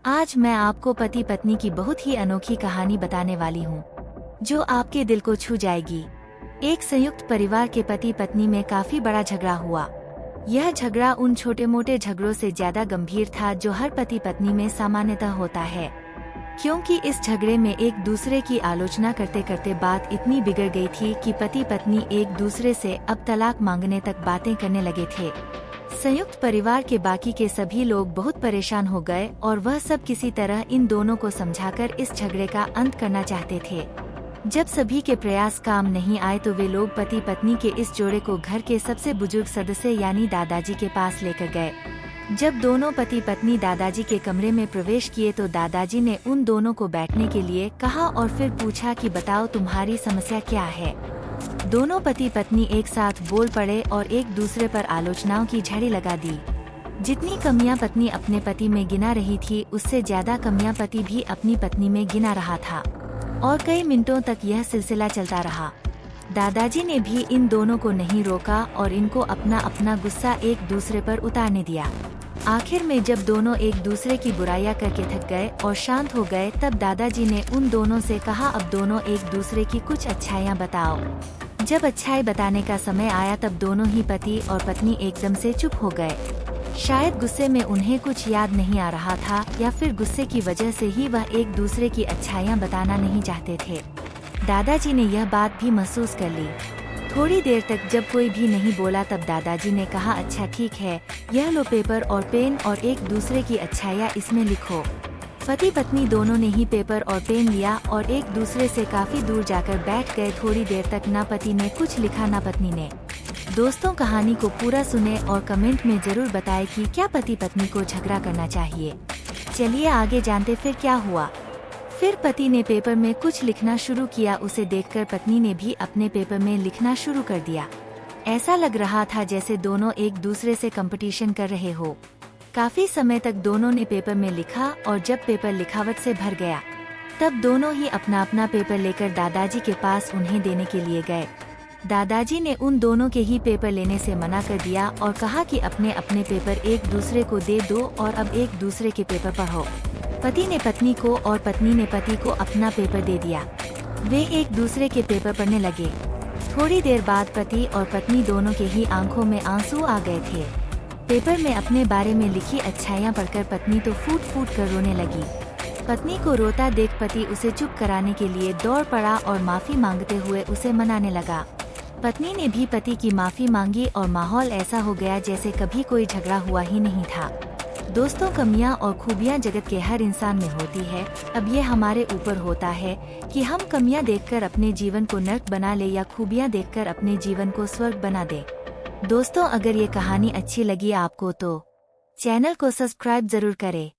आज मैं आपको पति पत्नी की बहुत ही अनोखी कहानी बताने वाली हूँ, जो आपके दिल को छू जाएगी। एक संयुक्त परिवार के पति पत्नी में काफी बड़ा झगड़ा हुआ। यह झगड़ा उन छोटे मोटे झगड़ों से ज्यादा गंभीर था जो हर पति पत्नी में सामान्यतः होता है, क्योंकि इस झगड़े में एक दूसरे की आलोचना करते करते बात इतनी बिगड़ गई थी कि पति पत्नी एक दूसरे से अब तलाक मांगने तक बातें करने लगे थे। संयुक्त परिवार के बाकी के सभी लोग बहुत परेशान हो गए और वह सब किसी तरह इन दोनों को समझाकर इस झगड़े का अंत करना चाहते थे। जब सभी के प्रयास काम नहीं आए तो वे लोग पति पत्नी के इस जोड़े को घर के सबसे बुजुर्ग सदस्य यानी दादाजी के पास लेकर गए। जब दोनों पति पत्नी दादाजी के कमरे में प्रवेश किए तो दादाजी ने उन दोनों को बैठने के लिए कहा और फिर पूछा कि बताओ तुम्हारी समस्या क्या है। दोनों पति पत्नी एक साथ बोल पड़े और एक दूसरे पर आलोचनाओं की झड़ी लगा दी। जितनी कमियां पत्नी अपने पति में गिना रही थी, उससे ज्यादा कमियां पति भी अपनी पत्नी में गिना रहा था और कई मिनटों तक यह सिलसिला चलता रहा। दादाजी ने भी इन दोनों को नहीं रोका और इनको अपना अपना गुस्सा एक दूसरे पर उतारने दिया। आखिर में जब दोनों एक दूसरे की बुराइयां करके थक गए और शांत हो गए, तब दादाजी ने उन दोनों से कहा, अब दोनों एक दूसरे की कुछ अच्छाइयां बताओ। जब अच्छाई बताने का समय आया तब दोनों ही पति और पत्नी एकदम से चुप हो गए। शायद गुस्से में उन्हें कुछ याद नहीं आ रहा था या फिर गुस्से की वजह से ही वह एक दूसरे की अच्छाइयां बताना नहीं चाहते थे। दादाजी ने यह बात भी महसूस कर ली। थोड़ी देर तक जब कोई भी नहीं बोला तब दादाजी ने कहा, अच्छा ठीक है, यह लो पेपर और पेन और एक दूसरे की अच्छाइयाँ इसमें लिखो। पति पत्नी दोनों ने ही पेपर और पेन लिया और एक दूसरे से काफी दूर जाकर बैठ गए। थोड़ी देर तक ना पति ने कुछ लिखा ना पत्नी ने। दोस्तों, कहानी को पूरा सुने और कमेंट में जरूर बताएं कि क्या पति पत्नी को झगड़ा करना चाहिए। चलिए आगे जानते फिर क्या हुआ। फिर पति ने पेपर में कुछ लिखना शुरू किया। उसे देखकर पत्नी ने भी अपने पेपर में लिखना शुरू कर दिया। ऐसा लग रहा था जैसे दोनों एक दूसरे से कंपटीशन कर रहे हो। काफी समय तक दोनों ने पेपर में लिखा और जब पेपर लिखावट से भर गया तब दोनों ही अपना अपना पेपर लेकर दादाजी के पास उन्हें देने के लिए गए। दादाजी ने उन दोनों के ही पेपर लेने से मना कर दिया और कहा कि अपने अपने पेपर एक दूसरे को दे दो और अब एक दूसरे के पेपर पढ़ो। पति ने पत्नी को और पत्नी ने पति को अपना पेपर दे दिया। वे एक दूसरे के पेपर पढ़ने लगे। थोड़ी देर बाद पति और पत्नी दोनों के ही आंखों में आंसू आ गए थे। पेपर में अपने बारे में लिखी अच्छाइयाँ पढ़कर पत्नी तो फूट फूट कर रोने लगी। पत्नी को रोता देख पति उसे चुप कराने के लिए दौड़ पड़ा और माफी मांगते हुए उसे मनाने लगा। पत्नी ने भी पति की माफी मांगी और माहौल ऐसा हो गया जैसे कभी कोई झगड़ा हुआ ही नहीं था। दोस्तों, कमियां और खूबियां जगत के हर इंसान में होती है। अब ये हमारे ऊपर होता है कि हम कमियां देखकर अपने जीवन को नर्क बना ले या खूबियां देखकर अपने जीवन को स्वर्ग बना दे। दोस्तों, अगर ये कहानी अच्छी लगी आपको तो चैनल को सब्सक्राइब जरूर करें।